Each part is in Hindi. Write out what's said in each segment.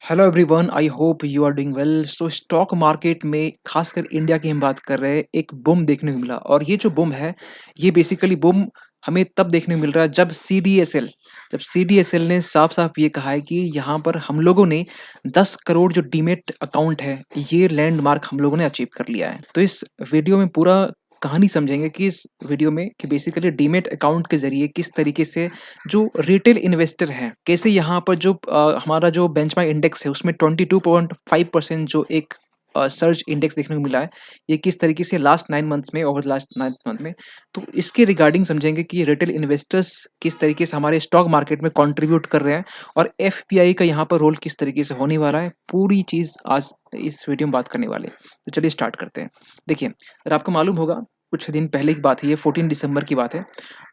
Hello everyone, I hope you are doing well. So stock market में खासकर इंडिया की हम बात कर रहे हैं, एक बूम देखने को मिला। और ये जो बूम है, ये बेसिकली बूम हमें तब देखने को मिल रहा है जब सीडीएसएल ने साफ साफ ये कहा है कि यहाँ पर हम लोगों ने 10 करोड़ जो डीमेट अकाउंट है, ये लैंडमार्क हम लोगों ने अचीव कर लिया है। तो इस वीडियो में पूरा कहानी समझेंगे कि इस वीडियो में कि बेसिकली डीमेट अकाउंट के जरिए किस तरीके से जो रिटेल इन्वेस्टर है, कैसे यहाँ पर जो हमारा जो बेंचमार्क इंडेक्स है उसमें 22.5% जो एक सर्च इंडेक्स देखने को मिला है, ये किस तरीके से लास्ट 9 मंथ्स में, ओवर लास्ट 9 मंथ में। तो इसके रिगार्डिंग समझेंगे कि रिटेल इन्वेस्टर्स किस तरीके से हमारे स्टॉक मार्केट में कंट्रीब्यूट कर रहे हैं और एफपीआई का यहाँ पर रोल किस तरीके से होने वाला है, पूरी चीज़ आज इस वीडियो में बात करने वाले हैं। तो चलिए स्टार्ट करते हैं। देखिए, अगर आपको मालूम होगा, कुछ दिन पहले की बात है, ये 14 दिसंबर की बात है,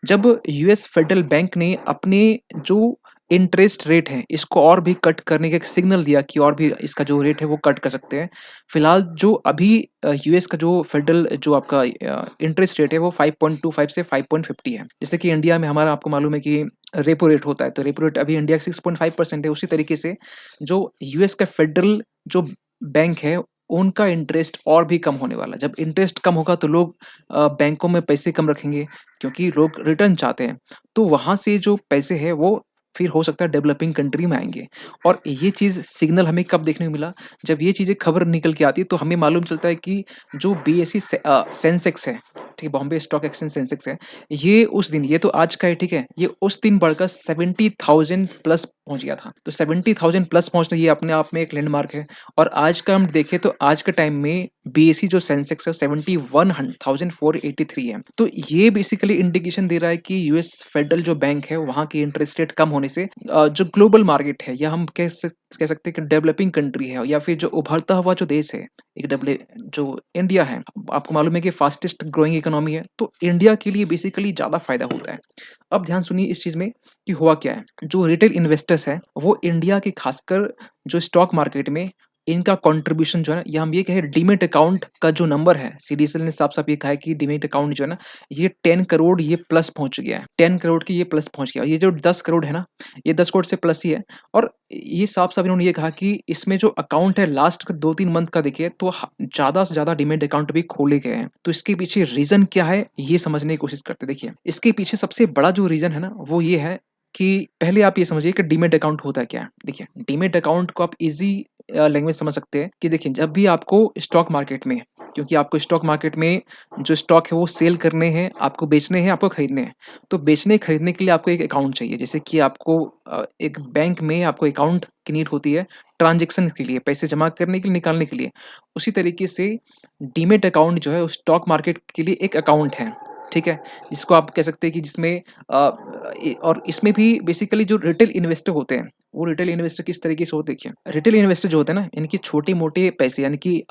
जब यूएस फेडरल बैंक ने अपने जो इंटरेस्ट रेट है इसको और भी कट करने का एक सिग्नल दिया कि और भी इसका जो रेट है वो कट कर सकते हैं। फिलहाल जो अभी यूएस का जो फेडरल जो आपका इंटरेस्ट रेट है वो 5.25 से 5.50 है। जैसे कि इंडिया में हमारा आपको मालूम है कि रेपो रेट होता है, तो रेपो रेट अभी इंडिया का 6.5% है। उसी तरीके से जो यूएस का फेडरल जो बैंक है, उनका इंटरेस्ट और भी कम होने वाला है। जब इंटरेस्ट कम होगा तो लोग बैंकों में पैसे कम रखेंगे, क्योंकि लोग रिटर्न चाहते हैं। तो वहाँ से जो पैसे हैं वो फिर हो सकता है डेवलपिंग कंट्री में आएँगे। और ये चीज़ सिग्नल हमें कब देखने को मिला? जब ये चीज़ें खबर निकल के आती है तो हमें मालूम चलता है कि जो सेंसेक्स है, ठीक है? बॉम्बे स्टॉक एक्सचेंज सेंसेक्स है, ये उस दिन, ये तो आज का है, ठीक है? ये उस दिन बढ़कर 70,000 प्लस पहुँच गया था। तो 70,000 प्लस पहुँचना ये अपने आप में एक लैंडमार्क है। और आज का हम देखें तो आज के टाइम में बीएसई जो सेंसेक्स है 71,483 है। तो ये बेसिकली इंडिकेशन दे रहा है कि यूएस फेडरल जो बैंक है वहाँ की इंटरेस्ट रेट कम होने से जो ग्लोबल मार्केट है, या हम कह सकते हैं कि डेवलपिंग कंट्री है, या फिर जो उभरता हुआ जो देश है, एक डब्ल्यू जो इंडिया है, आपको मालूम है कि फास्टेस्ट ग्रोइंग इकोनॉमी है, तो इंडिया के लिए बेसिकली ज़्यादा फायदा होता है। अब ध्यान सुनिए इस चीज़ में कि हुआ क्या है। जो रिटेल इन्वेस्टर्स हैं वो इंडिया के खासकर जो स्टॉक मार्केट में इनका कंट्रीब्यूशन जो है ना, या हम ये कहें डीमैट अकाउंट का जो नंबर है, सीडीएसएल ने साफ-साफ ये कहा है कि डीमैट अकाउंट जो है ना, ये 10 करोड़ ये प्लस पहुँच गया है। 10 करोड़ की ये प्लस पहुँच गया। ये जो 10 करोड़ है ना, ये 10 करोड़ से प्लस ही है। और ये साफ-साफ इन्होंने ये कहा कि इसमें जो अकाउंट है लास्ट का 2-3 मंथ का देखिए तो ज़्यादा से ज़्यादा डीमैट अकाउंट भी खोले गए हैं। तो इसके पीछे रीज़न क्या है, ये समझने की कोशिश करते हैं। देखिए, इसके पीछे सबसे बड़ा जो रीज़न है ना, वो ये है कि पहले आप ये समझिए कि डीमैट अकाउंट होता क्या है? देखिए, डीमैट अकाउंट को आप ईज़ी लैंग्वेज समझ सकते हैं कि देखिए, जब भी आपको स्टॉक मार्केट में, क्योंकि आपको स्टॉक मार्केट में जो स्टॉक है वो सेल करने हैं, आपको बेचने हैं, आपको खरीदने हैं। तो बेचने खरीदने के लिए आपको एक अकाउंट चाहिए। जैसे कि आपको एक बैंक में आपको अकाउंट की नीड होती है ट्रांज़ैक्शन के लिए, पैसे जमा करने के लिए, निकालने के लिए। उसी तरीके से डीमैट अकाउंट जो है, उस स्टॉक मार्केट के लिए एक अकाउंट है, ठीक है? जिसको आप कह सकते हैं कि जिसमें और इसमें भी बेसिकली जो रिटेल इन्वेस्टर होते हैं, वो रिटेल इन्वेस्टर किस तरीके से होते हैं, देखिए, रिटेल इन्वेस्टर जो होते हैं ना, इनके छोटे-मोटे पैसे, यानी कि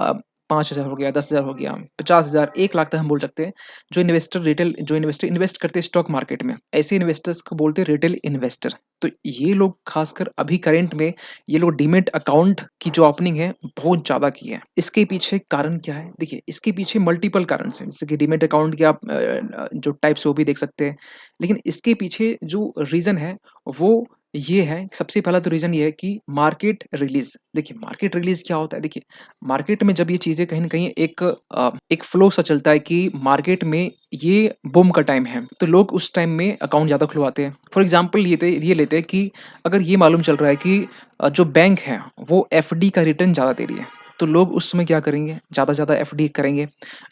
5,000 हो गया, 10,000 हो गया, 50,000, 1 लाख तक हम बोल सकते हैं। जो इन्वेस्टर इन्वेस्ट करते हैं स्टॉक मार्केट में, ऐसे इन्वेस्टर्स को बोलते हैं रिटेल इन्वेस्टर। तो ये लोग खासकर अभी करंट में ये लोग डीमैट अकाउंट की जो ओपनिंग है बहुत ज़्यादा की है। इसके पीछे कारण क्या है? देखिए, इसके पीछे मल्टीपल कारण हैं। जैसे कि डीमैट अकाउंट के आप जो टाइप्स है वो भी देख सकते हैं। लेकिन इसके पीछे जो रीज़न है वो ये है, सबसे पहला तो रीज़न ये है कि मार्केट रिलीज़। देखिए, मार्केट रिलीज़ क्या होता है? देखिए, मार्केट में जब ये चीज़ें कहीं न कहीं एक फ्लो सा चलता है कि मार्केट में ये बूम का टाइम है, तो लोग उस टाइम में अकाउंट ज़्यादा खुलवाते हैं। फॉर एग्ज़ाम्पल ये लेते हैं कि अगर ये मालूम चल रहा है कि जो बैंक है, वो एफडी का रिटर्न ज़्यादा दे रही है, तो लोग उस समय क्या करेंगे? ज़्यादा से ज़्यादा एफडी करेंगे,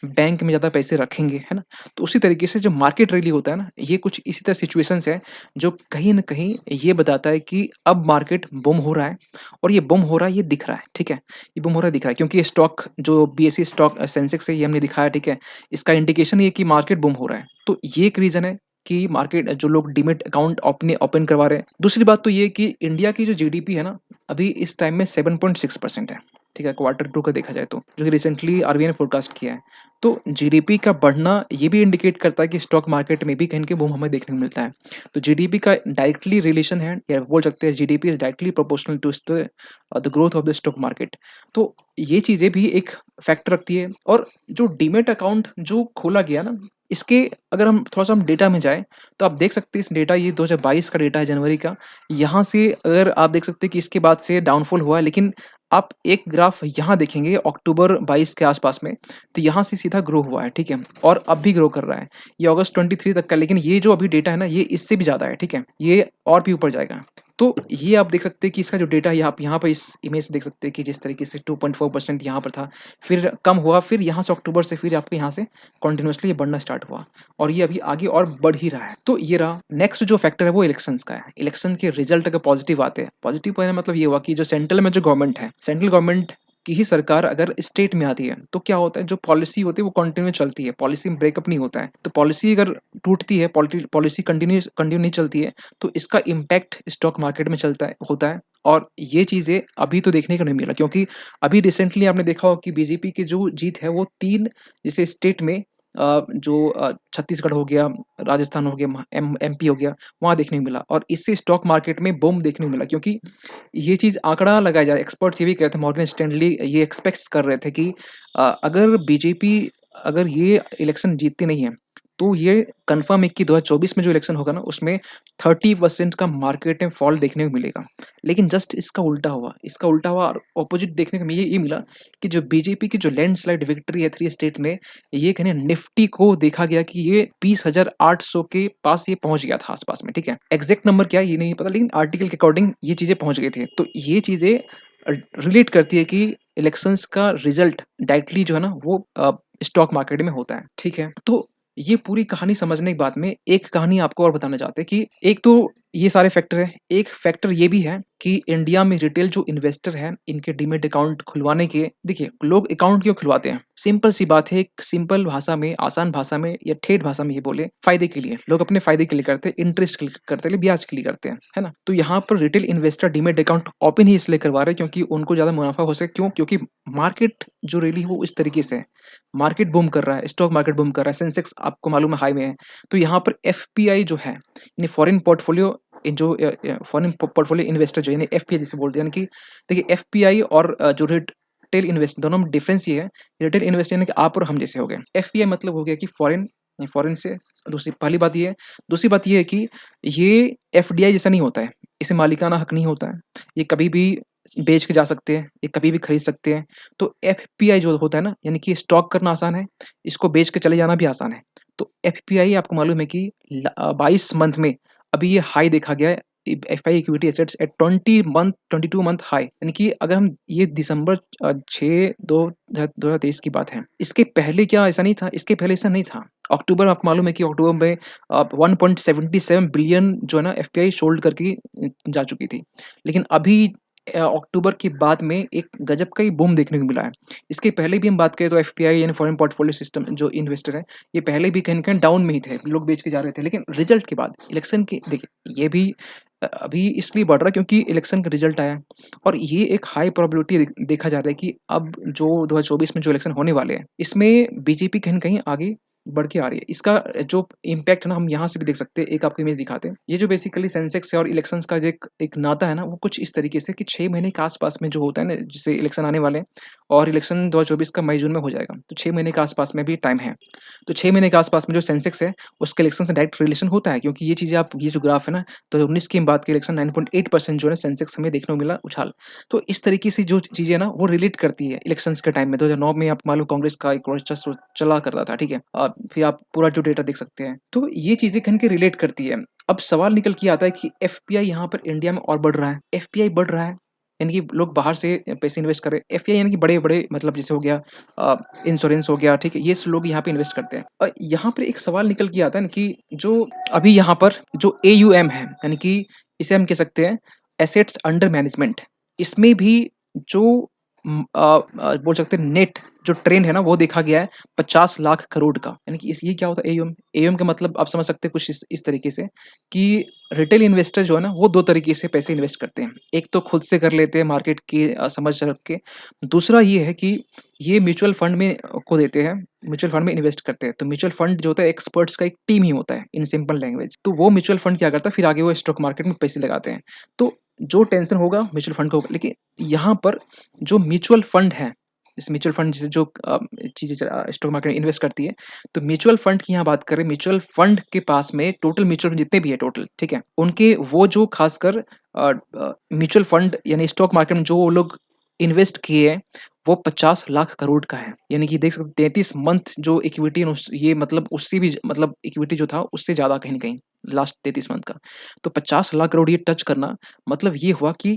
बैंक में ज़्यादा पैसे रखेंगे, है ना? तो उसी तरीके से जो मार्केट रैली होता है ना, ये कुछ इसी तरह सिचुएशंस है, जो कहीं न कहीं ये बताता है कि अब मार्केट बूम हो रहा है। और ये बूम हो रहा है, ये दिख रहा है, ठीक है? ये बूम हो रहा है दिख रहा है, क्योंकि ये स्टॉक जो बीएसई स्टॉक सेंसेक्स है, ये हमने दिखाया, ठीक है? इसका इंडिकेशन ये है कि मार्केट बूम हो रहा है। तो ये एक रीज़न है कि मार्केट जो लोग डीमैट अकाउंट अपने ओपन करवा रहे हैं। दूसरी बात तो ये है कि इंडिया की जो जीडीपी है ना, अभी इस टाइम में 7.6% है, ठीक है? क्वार्टर 2 का देखा जाए तो, जो कि रिसेंटली आरबीआई ने फोरकास्ट किया है। तो जीडीपी का बढ़ना ये भी इंडिकेट करता है कि स्टॉक मार्केट में भी कहीं न कहीं बूम हमें देखने को मिलता है। तो जीडीपी का डायरेक्टली रिलेशन है, या बोल सकते हैं GDP is directly proportional to the growth of the stock market. तो ये चीज़ें भी एक फैक्टर रखती है। और जो डीमैट अकाउंट जो खोला गया ना, इसके अगर हम थोड़ा-सा डेटा में जाएँ, तो आप देख सकते हैं इस डेटा ये 2022 का डेटा है जनवरी का। यहाँ से अगर आप देख सकते हैं कि इसके बाद से डाउनफॉल हुआ है, लेकिन आप एक ग्राफ यहाँ देखेंगे अक्टूबर 22 के आस-पास में, तो यहाँ से सीधा ग्रो हुआ है, ठीक है? और अब भी ग्रो कर रहा है। ये अगस्त 23 तक का, लेकिन ये जो अभी डेटा है ना, ये इससे भी ज़्यादा है, ठीक है? ये और भी ऊपर जाएगा। तो ये आप देख सकते हैं कि इसका जो डेटा है, आप यहाँ पे इस इमेज से देख सकते हैं कि जिस तरीके से 2.4% यहाँ पर था, फिर कम हुआ, फिर यहाँ से अक्टूबर से फिर आपको यहाँ से कंटिन्यूअसली ये बढ़ना स्टार्ट हुआ और ये अभी आगे और बढ़ ही रहा है। तो ये रहा। नेक्स्ट जो फैक्टर है वो इलेक्शंस का है। इलेक्शन के रिजल्ट अगर पॉजिटिव आते हैं, पॉजिटिव कहने का मतलब ये हुआ कि जो सेंट्रल में जो गवर्नमेंट है, सेंट्रल गवर्नमेंट की ही सरकार अगर स्टेट में आती है, तो क्या होता है, जो पॉलिसी होती है वो कंटिन्यू चलती है, पॉलिसी में ब्रेकअप नहीं होता है। तो पॉलिसी अगर टूटती है, पॉलिसी कंटिन्यू नहीं चलती है, तो इसका इम्पैक्ट स्टॉक मार्केट में चलता है होता है। और ये चीज़ें अभी तो देखने को नहीं मिला, क्योंकि अभी रिसेंटली आपने देखा होगा कि बीजेपी की जो जीत है वो 3 जैसे स्टेट में छत्तीसगढ़ हो गया, राजस्थान हो गया, एमपी हो गया, वहाँ देखने को मिला और इससे स्टॉक मार्केट में बूम देखने को मिला, क्योंकि ये चीज़ आंकड़ा लगाया जाए, एक्सपर्ट्स ये भी कह रहे थे, मॉर्गन स्टैनली ये एक्सपेक्ट्स कर रहे थे कि अगर बीजेपी अगर ये इलेक्शन जीतती नहीं है, तो ये कन्फर्म है कि 2024 में जो इलेक्शन होगा ना, उसमें 30% का मार्केट में फॉल देखने को मिलेगा। लेकिन जस्ट इसका उल्टा हुआ, और अपोजिट देखने को ये मिला कि जो बीजेपी की जो लैंडस्लाइड विक्ट्री है 3 स्टेट में, ये कहने निफ्टी को देखा गया कि ये 20,800 के पास ये पहुँच गया था आस-पास में, ठीक है? एग्ज़ैक्ट नंबर क्या है ये नहीं पता, लेकिन आर्टिकल के अकॉर्डिंग ये चीज़ें पहुँच गए थे। तो ये चीज़ें रिलेट करती है कि इलेक्शंस का रिज़ल्ट डायरेक्टली जो है ना वो स्टॉक मार्केट में होता है, ठीक है? तो ये पूरी कहानी समझने के बाद में एक कहानी आपको और बताना चाहते हैं कि एक तो ये सारे फैक्टर हैं, एक फैक्टर ये भी है कि इंडिया में रिटेल जो इन्वेस्टर हैं, इनके डीमैट अकाउंट खुलवाने के, देखिए लोग अकाउंट क्यों खुलवाते हैं? सिंपल सी बात है, एक सिंपल भाषा में, आसान भाषा में या ठेठ भाषा में ये बोले, फ़ायदे के लिए। लोग अपने फ़ायदे के लिए करते हैं, इंटरेस्ट के लिए करते हैं, ब्याज के लिए करते हैं, है ना? तो यहाँ पर retail investor demat account open ही इसलिए करवा रहे हैं क्योंकि उनको ज़्यादा मुनाफ़ा हो सके। क्यों? क्योंकि मार्केट जो रियली वो इस तरीके से है, मार्केट बूम कर रहा है, स्टॉक मार्केट बूम कर रहा है, सेंसेक्स आपको मालूम है हाई में है। तो यहाँ पर एफपीआई जो है, यानी foreign portfolio foreign portfolio investor जो है, यानी एफपीआई जिसे बोलते हैं, यानी कि देखिए एफपीआई और जो रिटेल इन्वेस्ट, दोनों में डिफरेंस ये है, रिटेल इन्वेस्टर यानी कि आप और हम जैसे हो गए। एफपीआई मतलब हो गया कि फॉरेन, फॉरेन से दूसरी पहली बात ये है। दूसरी बात ये है कि ये एफडीआई जैसा नहीं होता है, इसे मालिकाना हक नहीं होता है, ये कभी भी बेच के जा सकते हैं, ये कभी भी खरीद सकते हैं। तो एफपीआई जो होता है ना, यानी कि स्टॉक करना आसान है, इसको बेच के चले जाना भी आसान है। तो एफपीआई आपको मालूम है कि 22 मंथ में अभी ये हाई देखा गया है, FI equity assets at 22 month high, यानी कि अगर हम ये दिसंबर 6 दो 2023 की बात है। इसके पहले क्या ऐसा नहीं था? इसके पहले ऐसा नहीं था। अक्टूबर आपको मालूम है कि अक्टूबर में 1.77 बिलियन जो है ना एफपीआई सोल्ड करके जा चुकी थी। लेकिन अभी अक्टूबर के बाद में एक गजब का ही बूम देखने को मिला है। इसके पहले भी हम बात करें तो एफपीआई यानी फॉरेन पोर्टफोलियो सिस्टम जो इन्वेस्टर है, ये पहले भी कहीं न कहीं डाउन में ही थे, लोग बेच के जा रहे थे। लेकिन रिजल्ट के बाद इलेक्शन की देखिए, ये भी अभी इसलिए बढ़ रहा है क्योंकि इलेक्शन का रिजल्ट आया है और ये एक हाई प्रोबेबिलिटी देखा जा रहा है कि अब जो 2024 में जो इलेक्शन होने वाले हैं, इसमें बीजेपी कहीं न कहीं आगे बढ़ के आ रही है। इसका जो इम्पैक्ट है ना, हम यहाँ से भी देख सकते हैं, एक आपको इमेज दिखाते हैं। ये जो बेसिकली सेंसेक्स है और इलेक्शंस का जो एक एक नाता है ना, वो कुछ इस तरीके से कि 6 महीने के आस-पास में जो होता है ना, जैसे इलेक्शन आने वाले हैं और इलेक्शन 2024 का मई-जून में हो जाएगा। तो 6 महीने के आस-पास में भी टाइम है। तो 6 महीने के आस-पास में जो सेंसेक्स है, उसके इलेक्शन से डायरेक्ट रिलेशन होता है, क्योंकि ये चीज़ें आप ये जो ग्राफ है ना, 2019 की हम बात करें, इलेक्शन 9.8% जो है सेंसेक्स हमें देखने को मिला उछाल। तो इस तरीके से जो चीज़ें है ना, वो रिलेट करती है इलेक्शंस के टाइम में। 2009 में आपको मालूम कांग्रेस का एक वर्चस्व चला करता था, ठीक है? फिर आप पूरा जो डेटा देख सकते हैं। तो ये चीज़ें कहीं न कहीं रिलेट करती है। अब सवाल निकल के आता है कि एफपीआई यहाँ पर इंडिया में और बढ़ रहा है। एफपीआई बढ़ रहा है, यानी कि लोग बाहर से पैसे इन्वेस्ट कर रहे हैं। एफपीआई यानी कि बड़े-बड़े, मतलब जैसे हो गया इंश्योरेंस हो गया, ठीक है? ये स लोग यहाँ पे इन्वेस्ट करते हैं। और यहाँ पे एक सवाल निकल के आता है ना कि जो अभी यहाँ पर जो एयूएम है, यानी कि इसे हम कह सकते हैं एसेट्स अंडर मैनेजमेंट, इसमें भी जो बोल सकते हैं नेट जो ट्रेंड है ना, वो देखा गया है 50 लाख करोड़ का। यानी कि इस ये क्या होता है एयूएम? एयूएम का मतलब आप समझ सकते हैं कुछ इस तरीके से कि रिटेल इन्वेस्टर जो है ना, वो 2 तरीके से पैसे इन्वेस्ट करते हैं। एक तो खुद से कर लेते हैं मार्केट की समझ रख के। दूसरा ये है कि ये म्यूचुअल फंड में को देते हैं, म्यूचुअल फंड में इन्वेस्ट करते हैं। तो म्यूचुअल फंड जो होता है एक्सपर्ट्स का एक टीम ही होता है इन सिंपल लैंग्वेज। तो वो म्यूचुअल फंड क्या करता है, फिर आगे वो स्टॉक मार्केट में पैसे लगाते हैं। तो जो टेंशन होगा म्यूचुअल फंड को होगा, लेकिन यहाँ पर जो म्यूचुअल फंड है, इस म्यूचुअल फंड से जो चीज़ें स्टॉक मार्केट में इन्वेस्ट करती है, तो म्यूचुअल फंड की यहाँ बात करें, म्यूचुअल फंड के पास में टोटल म्यूचुअल फंड जितने भी है टोटल, ठीक है? उनके वो जो खासकर म्यूचुअल फंड यानी स्टॉक मार्केट में जो वो लोग इन्वेस्ट किए हैं, वो 50 लाख करोड़ का है। यानी कि देख सकते 33 मंथ जो इक्विटी ये मतलब उससे भी मतलब इक्विटी जो था उससे ज़्यादा कहीं न कहीं लास्ट 33 मंथ का। तो 50 लाख करोड़ ये टच करना मतलब ये हुआ कि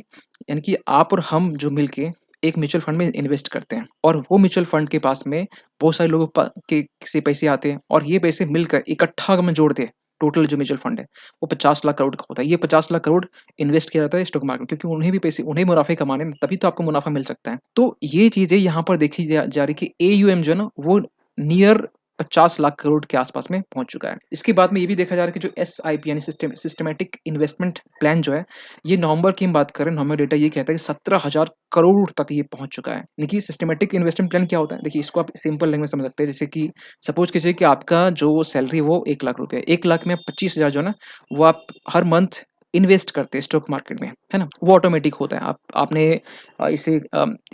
यानी कि आप और हम जो मिलके एक म्यूचुअल फंड में इन्वेस्ट करते हैं और वो म्यूचुअल फंड के पास में बहुत सारे लोगों के से पैसे आते हैं और ये पैसे मिलकर इकट्ठा अगर में जोड़ दें, टोटल जो म्यूचुअल फंड है, वो 50 लाख करोड़ का होता है। ये 50 लाख करोड़ इन्वेस्ट किया जाता है स्टॉक मार्केट में क्योंकि उन्हें भी पैसे उन्हें मुनाफ़े कमाने हैं, तभी तो आपको मुनाफ़ा मिल सकता है। तो ये चीज़ें यहाँ पर देखी जा रही कि एयूएम जो है ना, वो नियर 50 लाख करोड़ के आस-पास में पहुँच चुका है। इसके बाद में ये भी देखा जा रहा है कि जो एसआईपी यानी सिस्टमैटिक इन्वेस्टमेंट प्लान जो है, ये नवंबर की हम बात करें, नवंबर डेटा ये कहता है कि 17,000 करोड़ तक ये पहुँच चुका है। देखिए सिस्टमैटिक इन्वेस्टमेंट प्लान क्या होता है? देखिए इसको आप सिंपल लैंग्वेज में समझ सकते हैं जैसे कि सपोज़ कीजिए कि आपका जो सैलरी है वो 1 लाख रुपए है। 1 लाख में 25,000 जो है ना, वो आप हर मंथ इन्वेस्ट करते हैं स्टॉक मार्केट में, है ना? वो ऑटोमेटिक होता है। आपने इसे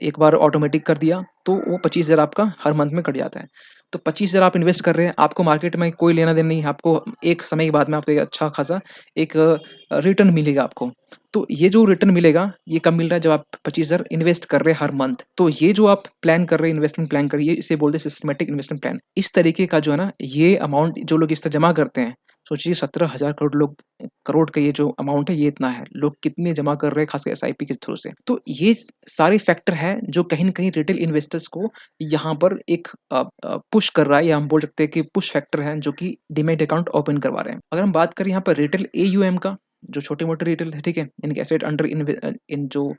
एक बार ऑटोमेटिक कर दिया, तो वो 25,000 आपका हर मंथ में कट जाता है। तो 25,000 आप इन्वेस्ट कर रहे हैं, आपको मार्केट में कोई लेना-देना नहीं है, आपको एक समय के बाद में आपको एक अच्छा खासा एक रिटर्न मिलेगा आपको। तो ये जो रिटर्न मिलेगा, ये कब मिल रहा है जब आप 25,000 इन्वेस्ट कर रहे हैं हर मंथ। तो ये जो आप प्लान कर रहे हैं, इन्वेस्टमेंट प्लान कर रही है, इसे बोलते हैं सिस्टमैटिक इन्वेस्टमेंट प्लान। इस तरीके का जो है ना, ये अमाउंट जो लोग इस तरह जमा करते हैं, सोचिए 17,000 करोड़ लोग करोड़ का ये जो अमाउंट है, ये इतना है। लोग कितने जमा कर रहे हैं, खासकर एसआईपी के थ्रू से। तो ये सारे फैक्टर हैं, जो कहीं न कहीं रिटेल इन्वेस्टर्स को यहाँ पर एक पुश कर रहा है या हम बोल सकते हैं कि पुश फैक्टर हैं जो कि डीमैट अकाउंट ओपन करवा रहे हैं। अगर हम बात करें यहाँ पर रिटेल एयूएम का, जो छोटे-मोटे रिटेल है, ठीक है? यानी कि एसेट अंडर इन जो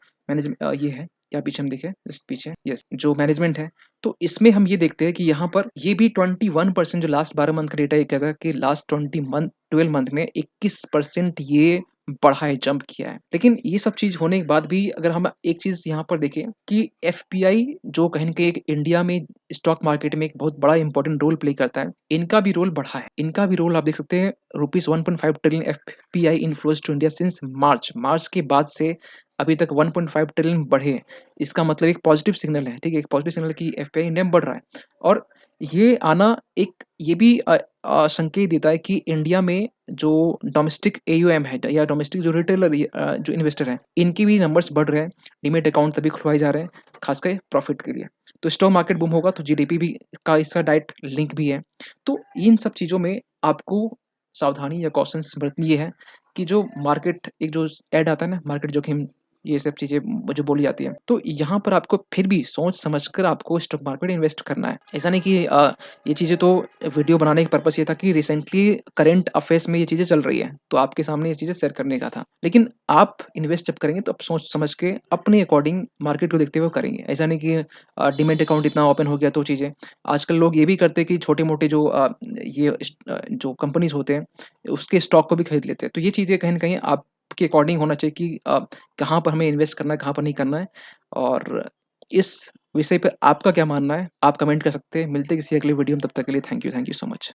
ये है, क्या पीछे हम देखें जस्ट पीछे यस, जो मैनेजमेंट है, तो इसमें हम ये देखते हैं कि यहाँ पर ये भी 21% जो लास्ट 12 मंथ का डेटा ये कहता है कि लास्ट 12 मंथ में 21% ये बढ़ा है, जंप किया है। लेकिन ये सब चीज़ होने के बाद भी अगर हम एक चीज़ यहाँ पर देखें कि एफपीआई जो कहीं न कहीं एक इंडिया में स्टॉक मार्केट में एक बहुत बड़ा इम्पोर्टेंट रोल प्ले करता है, इनका भी रोल बढ़ा है। इनका भी रोल आप देख सकते हैं rupees 1.5 trillion FPI inflows to India since March. March के बाद से अभी तक 1.5 ट्रिलियन बढ़े। इसका मतलब एक पॉजिटिव सिग्नल है, ठीक है? एक पॉजिटिव सिग्नल है कि एफपीआई इंडिया में बढ़ रहा है और ये आना एक ये भी संकेत देता है कि इंडिया में जो डोमेस्टिक एयूएम है या डोमेस्टिक जो रिटेलर जो इन्वेस्टर हैं, इनके भी नंबर्स बढ़ रहे हैं। डीमैट अकाउंट तभी खुलवाए जा रहे हैं, खासकर प्रॉफिट के लिए। तो स्टॉक मार्केट बूम होगा तो जीडीपी भी का इसका डायरेक्ट लिंक भी है। तो इन सब चीज़ों में आपको सावधानी या कॉशन्स बरतनी ये है कि जो मार्केट एक जो ऐड आता है ना, मार्केट जोखिम, ये सब चीज़ें जो बोली जाती हैं। तो यहाँ पर आपको फिर भी सोच समझ कर आपको स्टॉक मार्केट में इन्वेस्ट करना है। ऐसा नहीं कि ये चीज़ें तो वीडियो बनाने का पर्पस ये था कि रिसेंटली करंट अफेयर्स में ये चीज़ें चल रही हैं, तो आपके सामने ये चीज़ें शेयर करने का था। लेकिन आप इन्वेस्ट जब करेंगे तो आप सोच समझ के अपने अकॉर्डिंग मार्केट को देखते हुए करेंगे। ऐसा नहीं कि डीमैट अकाउंट इतना ओपन हो गया तो चीज़ें आजकल लोग ये भी करते हैं कि छोटे-मोटे जो जो कंपनीज़ होते हैं, उसके स्टॉक को भी खरीद लेते हैं। तो ये चीज़ें कहीं न कहीं आपके अकॉर्डिंग होना चाहिए कि कहाँ पर हमें इन्वेस्ट करना है, कहाँ पर नहीं करना है और इस विषय पे आपका क्या मानना है? आप कमेंट कर सकते हैं। मिलते हैं किसी अगले वीडियो में, तब तक के लिए थैंक यू सो मच।